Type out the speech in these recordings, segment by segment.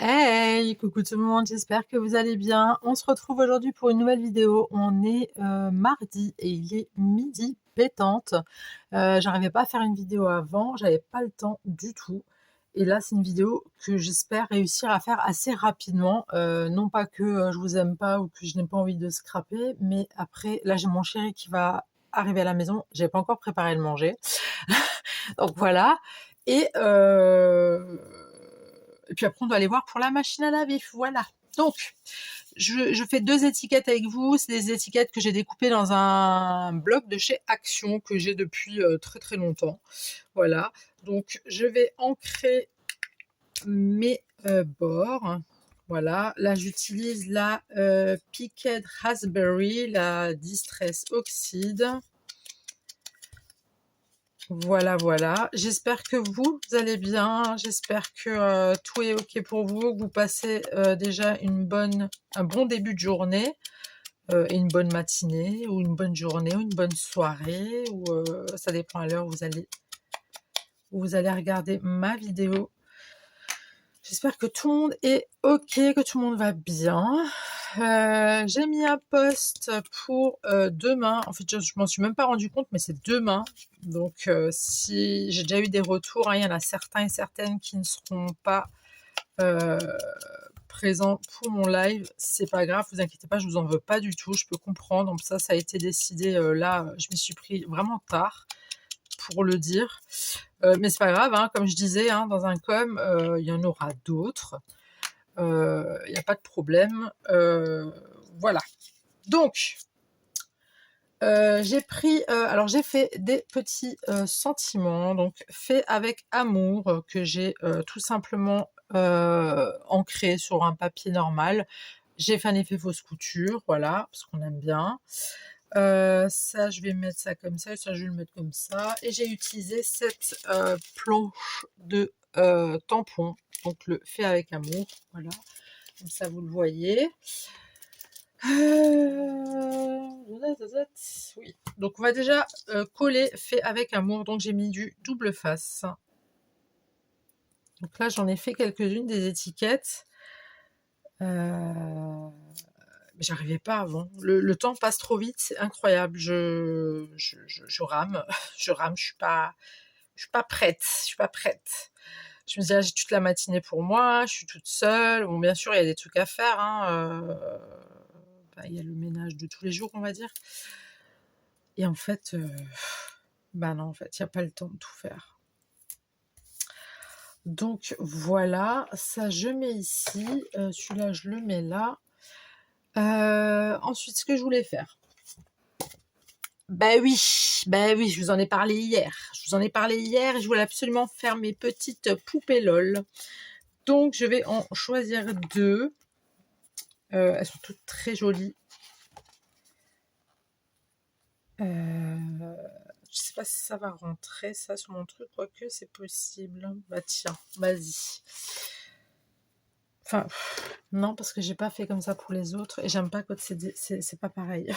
Hey, coucou tout le monde, j'espère que vous allez bien. On se retrouve aujourd'hui pour une nouvelle vidéo. On est mardi et il est midi pétante. J'arrivais pas à faire une vidéo avant, j'avais pas le temps du tout. Et là, c'est une vidéo que j'espère réussir à faire assez rapidement. Non pas que je vous aime pas ou que je n'ai pas envie de scraper, mais après, là, j'ai mon chéri qui va arriver à la maison. J'ai pas encore préparé le manger. Donc voilà. Et, et puis après, on doit aller voir pour la machine à laver. Voilà. Donc, je fais deux étiquettes avec vous. C'est des étiquettes que j'ai découpées dans un bloc de chez Action que j'ai depuis très très longtemps. Voilà. Donc, je vais ancrer mes bords. Voilà. Là, j'utilise la Picked Raspberry, la Distress Oxide. Voilà, voilà. J'espère que vous allez bien. J'espère que tout est OK pour vous, que vous passez déjà un bon début de journée et une bonne matinée ou une bonne journée ou une bonne soirée ou ça dépend à l'heure où vous allez regarder ma vidéo. J'espère que tout le monde est OK, que tout le monde va bien. J'ai mis un post pour demain. En fait, je m'en suis même pas rendu compte, mais c'est demain. Donc, si j'ai déjà eu des retours, hein, il y en a certains et certaines qui ne seront pas présents pour mon live. C'est pas grave, vous inquiétez pas, je vous en veux pas du tout. Je peux comprendre. Donc ça a été décidé là. Je m'y suis pris vraiment tard pour le dire. Mais c'est pas grave, hein, comme je disais, hein, dans un com, il y en aura d'autres. Il n'y a pas de problème. Voilà. Donc, j'ai fait des petits sentiments, donc fait avec amour, que j'ai tout simplement ancré sur un papier normal. J'ai fait un effet fausse couture, voilà, parce qu'on aime bien. Ça, je vais mettre ça comme ça, et ça, je vais le mettre comme ça. Et j'ai utilisé cette planche de tampon, donc le fait avec amour, voilà. Comme ça, vous le voyez. Oui. Donc, on va déjà coller fait avec amour. Donc, j'ai mis du double face. Donc là, j'en ai fait quelques-unes des étiquettes. Mais j'arrivais pas avant. Le temps passe trop vite, c'est incroyable. Je rame, je rame, je suis pas prête, je suis pas prête. Je me dis, ah, j'ai toute la matinée pour moi, je suis toute seule. Bon, bien sûr, il y a des trucs à faire, hein. Il y a le ménage de tous les jours, on va dire. Et en fait, non, en fait, il n'y a pas le temps de tout faire. Donc voilà, ça je mets ici. Celui-là, je le mets là. Ensuite, ce que je voulais faire. Oui, je vous en ai parlé hier. Et je voulais absolument faire mes petites poupées LOL. Donc, je vais en choisir deux. Elles sont toutes très jolies. Je sais pas si ça va rentrer, ça, sur mon truc, quoique c'est possible. Bah tiens, vas-y. Enfin, non, parce que j'ai pas fait comme ça pour les autres. Et j'aime pas quand c'est pas pareil.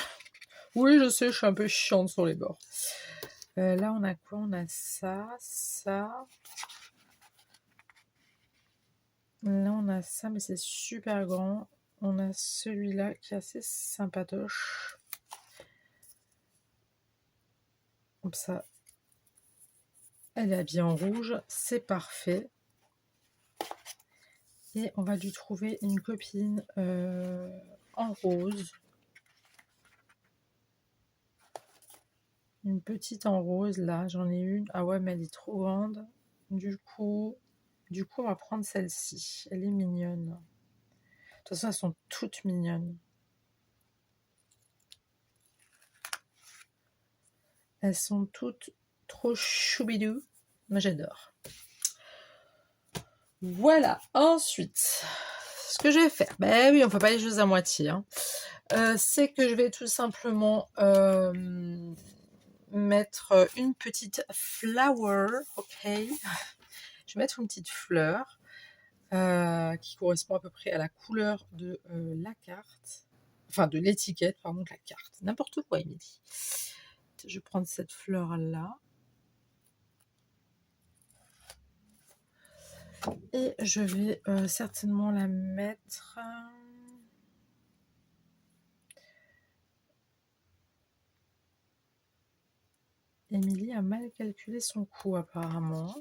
Oui, je sais, je suis un peu chiante sur les bords. Là, on a quoi? On a ça, ça. Là, on a ça, mais c'est super grand. On a celui-là qui est assez sympatoche. Comme ça, elle est habillée en rouge. C'est parfait. Et on va lui trouver une copine en rose. Une petite en rose, là, j'en ai une. Ah ouais, mais elle est trop grande. Du coup, on va prendre celle-ci. Elle est mignonne. De toute façon, elles sont toutes mignonnes. Elles sont toutes trop choubidou. Moi, j'adore. Voilà. Ensuite, ce que je vais faire, oui, on ne fait pas les choses à moitié. Hein. C'est que je vais tout simplement mettre une petite flower, ok. Je vais mettre une petite fleur qui correspond à peu près à la couleur de la carte, enfin de l'étiquette, pardon, de la carte. N'importe quoi, Émilie. Je vais prendre cette fleur là. Et je vais certainement la mettre... Émilie a mal calculé son coût apparemment.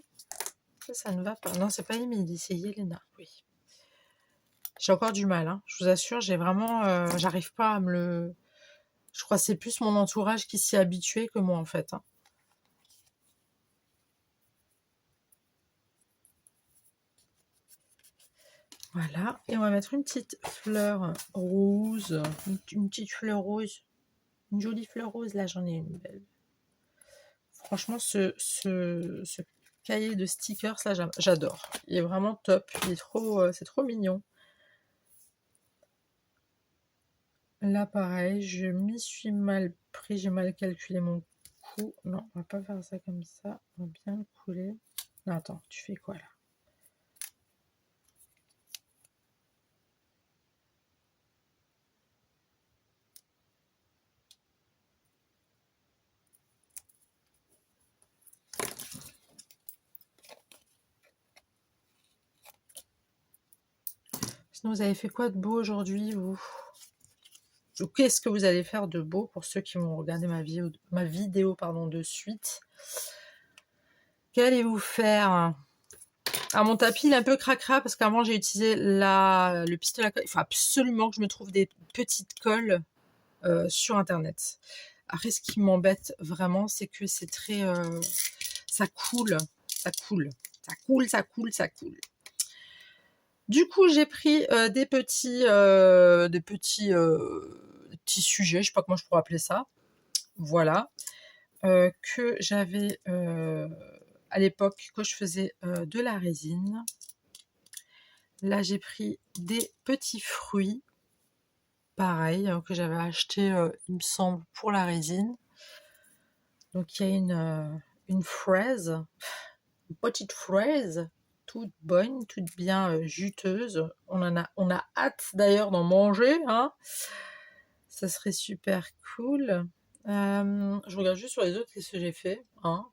Ça ne va pas. Non, c'est pas Émilie, c'est Yelena. Oui. J'ai encore du mal, hein. Je vous assure, j'ai vraiment... j'arrive pas à me le... Je crois que c'est plus mon entourage qui s'y est habitué que moi, en fait. Hein. Voilà. Et on va mettre une petite fleur rose. Une petite fleur rose. Une jolie fleur rose. Là, j'en ai une belle. Franchement, ce cahier de stickers, là, j'adore. Il est vraiment top. Il est trop, c'est trop mignon. Là, pareil, je m'y suis mal pris. J'ai mal calculé mon coût. Non, on va pas faire ça comme ça. On va bien le couler. Non, attends, tu fais quoi, là? Sinon, vous avez fait quoi de beau aujourd'hui, vous? Ou qu'est-ce que vous allez faire de beau pour ceux qui vont regarder ma vidéo pardon, de suite? Qu'allez-vous faire? Ah, mon tapis, il est un peu cracra parce qu'avant, j'ai utilisé le pistolet à colle. Il faut absolument que je me trouve des petites colles sur Internet. Après, ce qui m'embête vraiment, c'est que c'est très... ça coule, ça coule, ça coule, ça coule, ça coule. Du coup, j'ai pris des petits sujets, je sais pas comment je pourrais appeler ça. Voilà. Que j'avais à l'époque, quand je faisais de la résine. Là, j'ai pris des petits fruits, pareil, que j'avais acheté, il me semble, pour la résine. Donc, il y a une fraise, une petite fraise, toute bonne, toute bien juteuse. On a hâte d'ailleurs d'en manger, hein. Ça serait super cool. Je regarde juste sur les autres qu'est-ce que j'ai fait. Hein.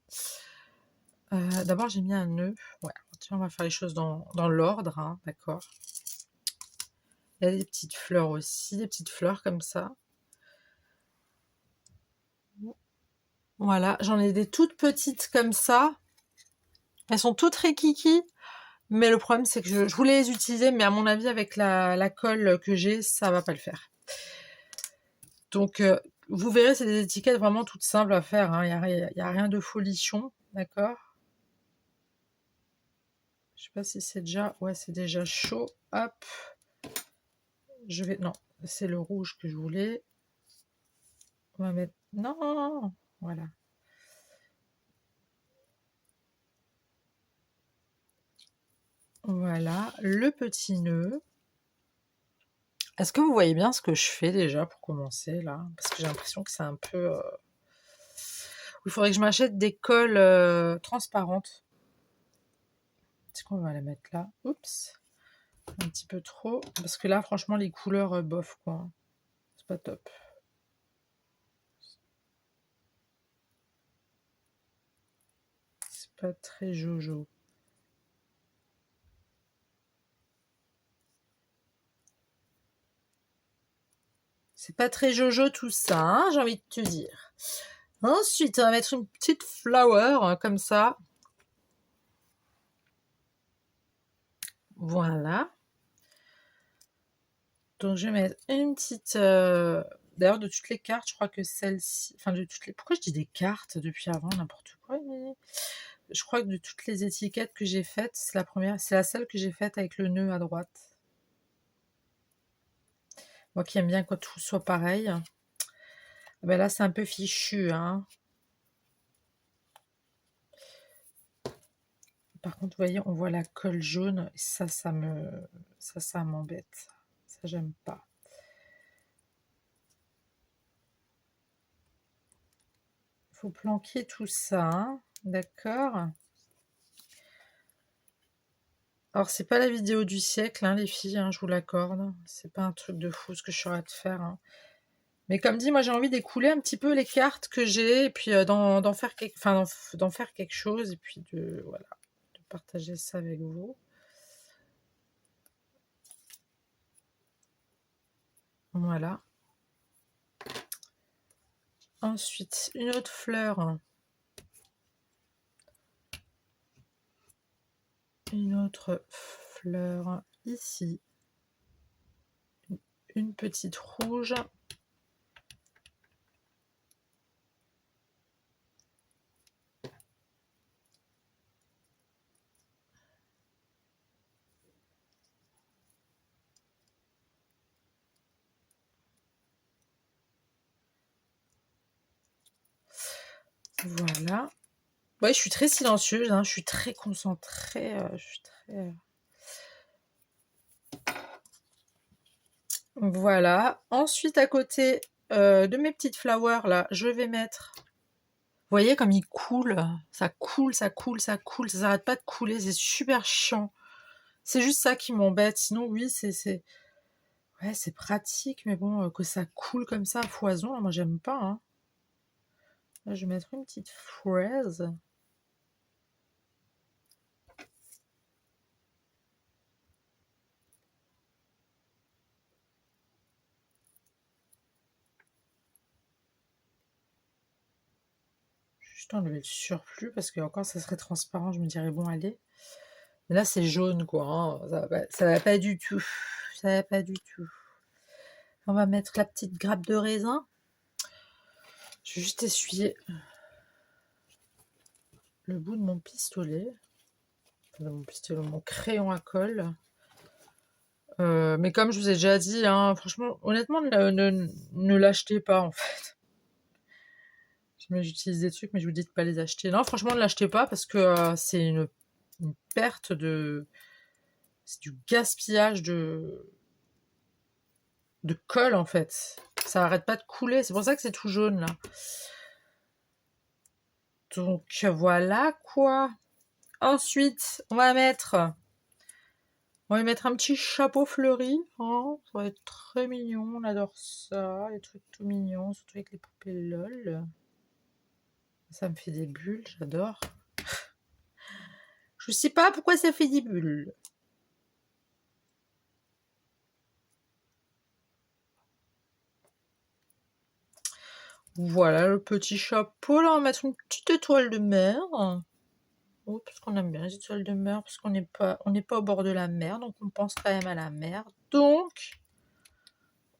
D'abord, j'ai mis un nœud. Ouais, tiens, on va faire les choses dans l'ordre, hein, d'accord. Il y a des petites fleurs aussi, des petites fleurs comme ça. Voilà, j'en ai des toutes petites comme ça. Elles sont toutes rikiki, mais le problème c'est que je voulais les utiliser, mais à mon avis avec la colle que j'ai, ça va pas le faire. Donc vous verrez, c'est des étiquettes vraiment toutes simples à faire. Hein. Il n'y a rien de folichon, d'accord? Je sais pas si c'est déjà... Ouais, c'est déjà chaud. Hop. Je vais... Non, c'est le rouge que je voulais. On va mettre... Non. Voilà. Voilà, le petit nœud. Est-ce que vous voyez bien ce que je fais déjà pour commencer là? Parce que j'ai l'impression que c'est un peu... Il faudrait que je m'achète des colles transparentes. Est-ce qu'on va la mettre là? Oups. Un petit peu trop. Parce que là, franchement, les couleurs bof quoi. C'est pas top. C'est pas très jojo. C'est pas très jojo tout ça, hein, j'ai envie de te dire. Ensuite, on va mettre une petite flower comme ça. Voilà. Donc, je vais mettre une petite... D'ailleurs, de toutes les cartes, je crois que celle-ci... Enfin, de toutes les... Pourquoi je dis des cartes depuis avant, n'importe quoi mais... Je crois que de toutes les étiquettes que j'ai faites, c'est la première, c'est la seule que j'ai faite avec le nœud à droite. Moi qui aime bien que tout soit pareil. Ben là, c'est un peu fichu, hein. Par contre, vous voyez, on voit la colle jaune. Et ça m'embête. Ça, j'aime pas. Il faut planquer tout ça, hein. D'accord. Alors, c'est pas la vidéo du siècle, hein, les filles, hein, je vous l'accorde. C'est pas un truc de fou ce que je suis en train de faire. Hein. Mais comme dit, moi, j'ai envie d'écouler un petit peu les cartes que j'ai et puis d'en faire quelque chose et puis voilà, de partager ça avec vous. Voilà. Ensuite, une autre fleur. Une autre fleur ici. Une petite rouge. Voilà. Ouais, je suis très silencieuse, hein, je suis très concentrée. Je suis très... Voilà. Ensuite, à côté de mes petites flowers, là, je vais mettre... Vous voyez comme il coule, ça coule, ça coule, ça coule, ça s'arrête pas de couler, c'est super chiant. C'est juste ça qui m'embête. Sinon, oui, ouais, c'est pratique, mais bon, que ça coule comme ça à foison, moi j'aime pas. Hein. Là, je vais mettre une petite fraise. Juste enlever le surplus parce que encore ça serait transparent, je me dirais bon allez. Mais là c'est jaune quoi, hein. Ça va pas du tout. Ça va pas du tout. On va mettre la petite grappe de raisin. Je vais juste essuyer le bout de mon pistolet. Enfin, mon crayon à colle. Mais comme je vous ai déjà dit, hein, franchement, honnêtement, ne l'achetez pas en fait. J'utilise des trucs, mais je vous dis de pas les acheter. Non, franchement, ne l'achetez pas parce que c'est une perte de... C'est du gaspillage de colle, en fait. Ça arrête pas de couler. C'est pour ça que c'est tout jaune, là. Donc, voilà, quoi. Ensuite, on va mettre un petit chapeau fleuri. Hein. Ça va être très mignon. On adore ça. Les trucs tout mignons, surtout avec les poupées LOL. Ça me fait des bulles, j'adore. Je sais pas pourquoi ça fait des bulles. Voilà le petit chapeau. Là, on va mettre une petite étoile de mer. Oh, parce qu'on aime bien les étoiles de mer, parce qu'on n'est pas au bord de la mer, donc on pense quand même à la mer. Donc,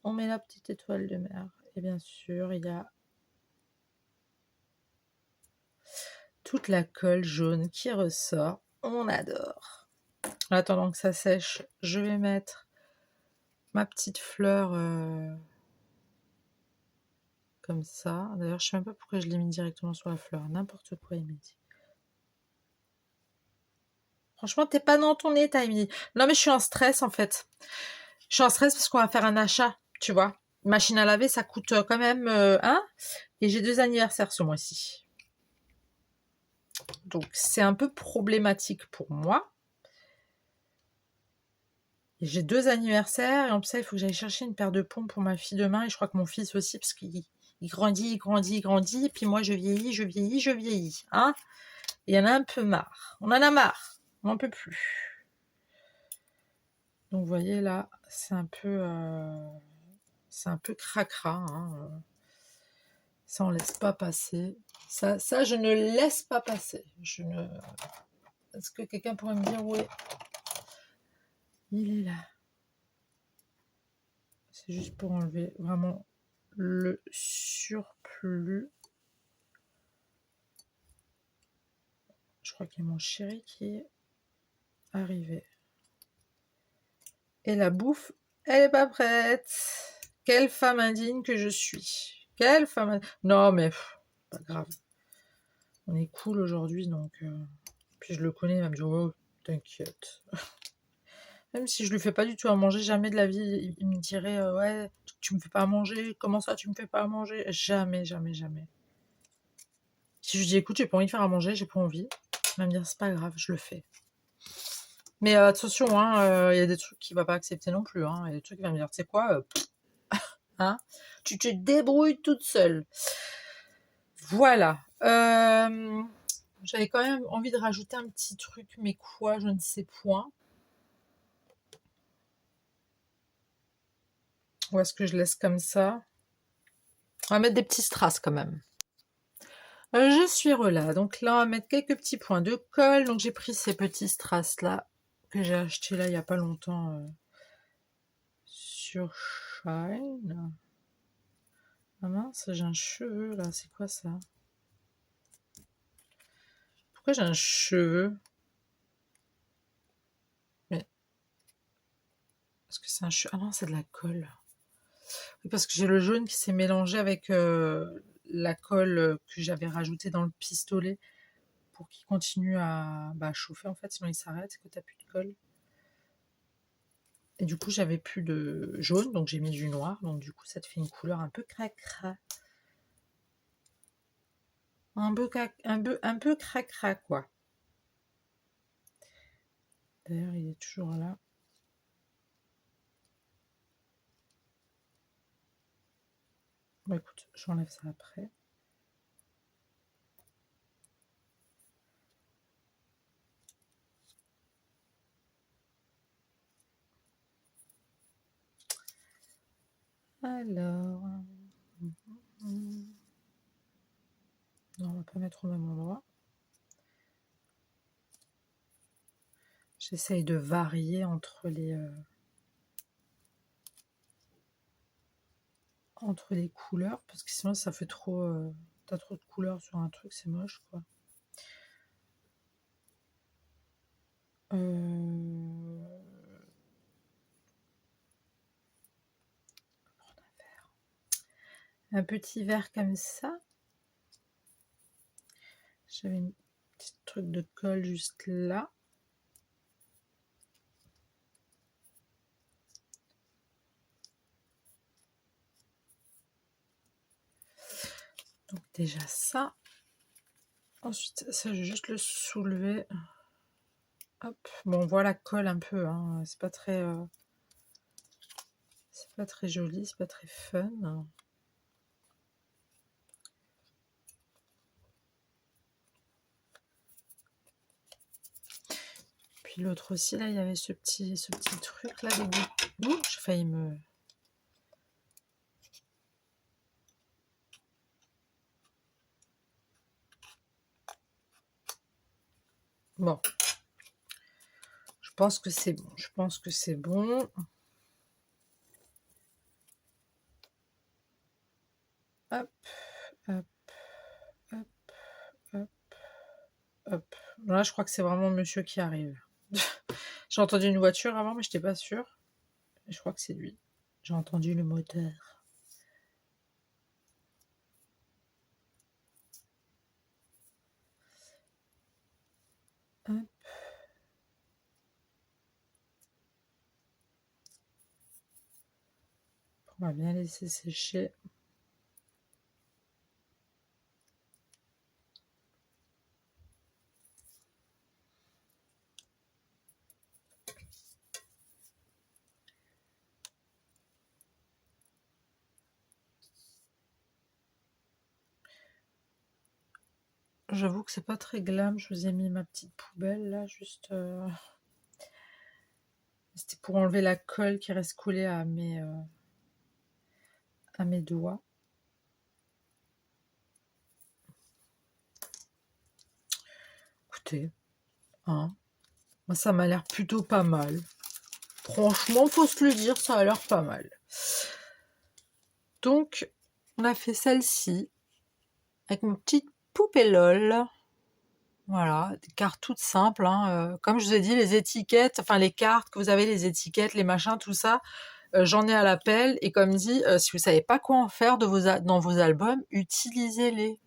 on met la petite étoile de mer. Et bien sûr, il y a toute la colle jaune qui ressort. On adore. En attendant que ça sèche, je vais mettre ma petite fleur comme ça. D'ailleurs, je sais même pas pourquoi je l'ai mis directement sur la fleur. N'importe quoi, il m'a dit. Franchement, t'es pas dans ton état, Émilie. Non, mais je suis en stress, en fait. Je suis en stress parce qu'on va faire un achat, tu vois. Une machine à laver, ça coûte quand même et j'ai 2 anniversaires ce mois-ci. Donc, c'est un peu problématique pour moi. J'ai 2 anniversaires et en plus, ça, il faut que j'aille chercher une paire de pompes pour ma fille demain et je crois que mon fils aussi parce qu'il grandit, il grandit, il grandit. Et puis moi, je vieillis, je vieillis, je vieillis. Hein, et il y en a un peu marre. On en a marre. On n'en peut plus. Donc, vous voyez, là, c'est un peu cracra. Hein. Ça, on laisse pas passer. Ça, je ne laisse pas passer. Est-ce que quelqu'un pourrait me dire où est... Il est là. C'est juste pour enlever vraiment le surplus. Je crois qu'il y a mon chéri qui est arrivé. Et la bouffe, elle est pas prête. Quelle femme indigne que je suis. Quelle femme indigne. Non, mais pas grave. On est cool aujourd'hui, donc... Puis je le connais, il va me dire, oh, t'inquiète. Même si je lui fais pas du tout à manger, jamais de la vie, il me dirait, ouais, tu me fais pas à manger, comment ça, tu me fais pas à manger? Jamais, jamais, jamais. Si je lui dis, écoute, j'ai pas envie de faire à manger, j'ai pas envie, il va me dire, c'est pas grave, je le fais. Mais attention, hein, y a des trucs qu'il va pas accepter non plus. Hein. Il y a des trucs qu'il va me dire, tu sais quoi, hein, tu te débrouilles toute seule. Voilà. J'avais quand même envie de rajouter un petit truc, mais quoi, je ne sais point. Ou est-ce que je laisse comme ça? On va mettre des petits strass quand même. Je suis relâ. Donc là, on va mettre quelques petits points de colle. Donc j'ai pris ces petits strass là que j'ai acheté là il n'y a pas longtemps sur Shine. Ah mince, j'ai un cheveu là. C'est quoi ça? Pourquoi j'ai un cheveu? Mais est-ce que c'est un cheveu? Ah non, c'est de la colle. Oui, parce que j'ai le jaune qui s'est mélangé avec la colle que j'avais rajoutée dans le pistolet pour qu'il continue à chauffer en fait, sinon il s'arrête quand t'as plus de colle. Et du coup, j'avais plus de jaune, donc j'ai mis du noir. Donc du coup, ça te fait une couleur un peu cracra. Un peu cracra, quoi. D'ailleurs, il est toujours là. Bon, écoute, j'enlève ça après. Alors... Non, on va pas mettre au même endroit. J'essaye de varier entre les couleurs, parce que sinon ça fait trop... T'as trop de couleurs sur un truc, c'est moche, quoi. Un petit verre comme ça. J'avais une petite truc de colle juste là. Donc déjà ça. Ensuite, ça, je vais juste le soulever. Hop. Bon, on voit la colle un peu. Hein. C'est pas très joli, c'est pas très fun. Puis l'autre aussi, là, il y avait ce petit truc là. Ouh, j'ai failli me... Bon. Je pense que c'est bon. Je pense que c'est bon. Hop, hop, hop, hop, hop. Là, je crois que c'est vraiment monsieur qui arrive. J'ai entendu une voiture avant, mais je n'étais pas sûre. Je crois que c'est lui. J'ai entendu le moteur. Hop. On va bien laisser sécher. J'avoue que c'est pas très glam. Je vous ai mis ma petite poubelle là, juste. C'était pour enlever la colle qui reste collée à mes doigts. Écoutez, hein, moi ça m'a l'air plutôt pas mal. Franchement, faut se le dire, ça a l'air pas mal. Donc, on a fait celle-ci avec une petite poupée LOL. Voilà, des cartes toutes simples. Hein. Comme je vous ai dit, les étiquettes, enfin les cartes que vous avez, les étiquettes, les machins, tout ça, j'en ai à l'appel. Et comme dit, si vous savez pas quoi en faire dans vos albums, utilisez-les.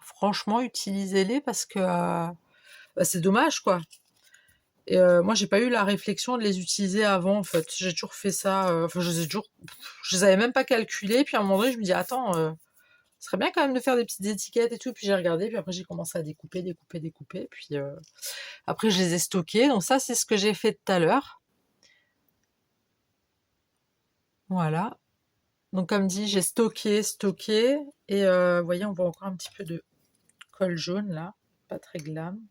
Franchement, utilisez-les parce que c'est dommage, quoi. Et moi, j'ai pas eu la réflexion de les utiliser avant, en fait. J'ai toujours fait ça. Enfin, je les avais même pas calculés. Puis à un moment donné, je me dis, attends, ce serait bien quand même de faire des petites étiquettes et tout. Puis j'ai regardé. Puis après, j'ai commencé à découper. Puis après, je les ai stockés. Donc ça, c'est ce que j'ai fait tout à l'heure. Voilà. Donc comme dit, j'ai stocké. Et vous voyez, on voit encore un petit peu de colle jaune là. Pas très glam.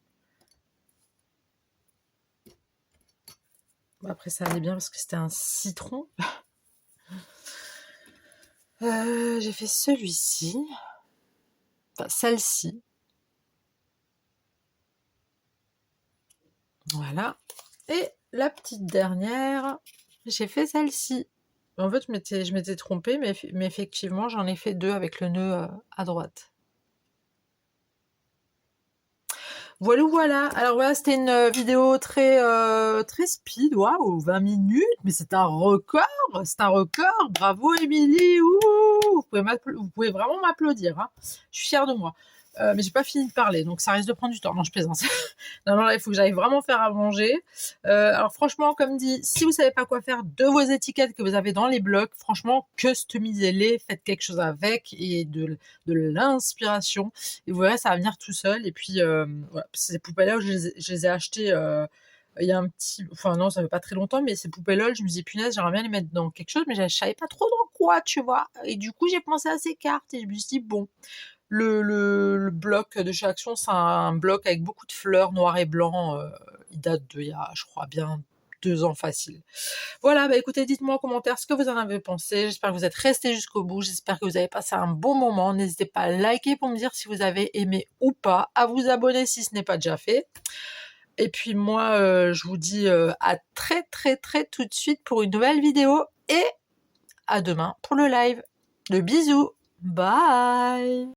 Après, ça allait bien parce que c'était un citron. J'ai fait celui-ci. Enfin, celle-ci. Voilà. Et la petite dernière, j'ai fait celle-ci. En fait, je m'étais trompée, mais effectivement, j'en ai fait 2 avec le nœud à droite. Voilà, voilà. Alors voilà, c'était une vidéo très speed, waouh, 20 minutes, mais c'est un record, Bravo, Émilie, vous pouvez vraiment m'applaudir, hein. Je suis fière de moi. Mais j'ai pas fini de parler, donc ça risque de prendre du temps. Non, je plaisante. Non, là, il faut que j'aille vraiment faire à manger. Alors franchement, comme dit, si vous savez pas quoi faire de vos étiquettes que vous avez dans les blocs, franchement, customisez-les, faites quelque chose avec et de l'inspiration. Et vous verrez, ça va venir tout seul. Et puis, voilà. Ces poupées-là, je les ai achetées il y a un petit... Enfin non, ça fait pas très longtemps, mais ces poupées-là, je me dis, punaise, j'aimerais bien les mettre dans quelque chose, mais je savais pas trop dans quoi, tu vois. Et du coup, j'ai pensé à ces cartes et je me suis dit, bon, le bloc de chez Action, c'est un bloc avec beaucoup de fleurs noir et blanc. Il date de, il y a, je crois, bien 2 ans facile. Voilà, bah écoutez, dites-moi en commentaire ce que vous en avez pensé. J'espère que vous êtes restés jusqu'au bout. J'espère que vous avez passé un bon moment. N'hésitez pas à liker pour me dire si vous avez aimé ou pas, à vous abonner si ce n'est pas déjà fait. Et puis moi, je vous dis à très tout de suite pour une nouvelle vidéo et à demain pour le live. De bisous. Bye.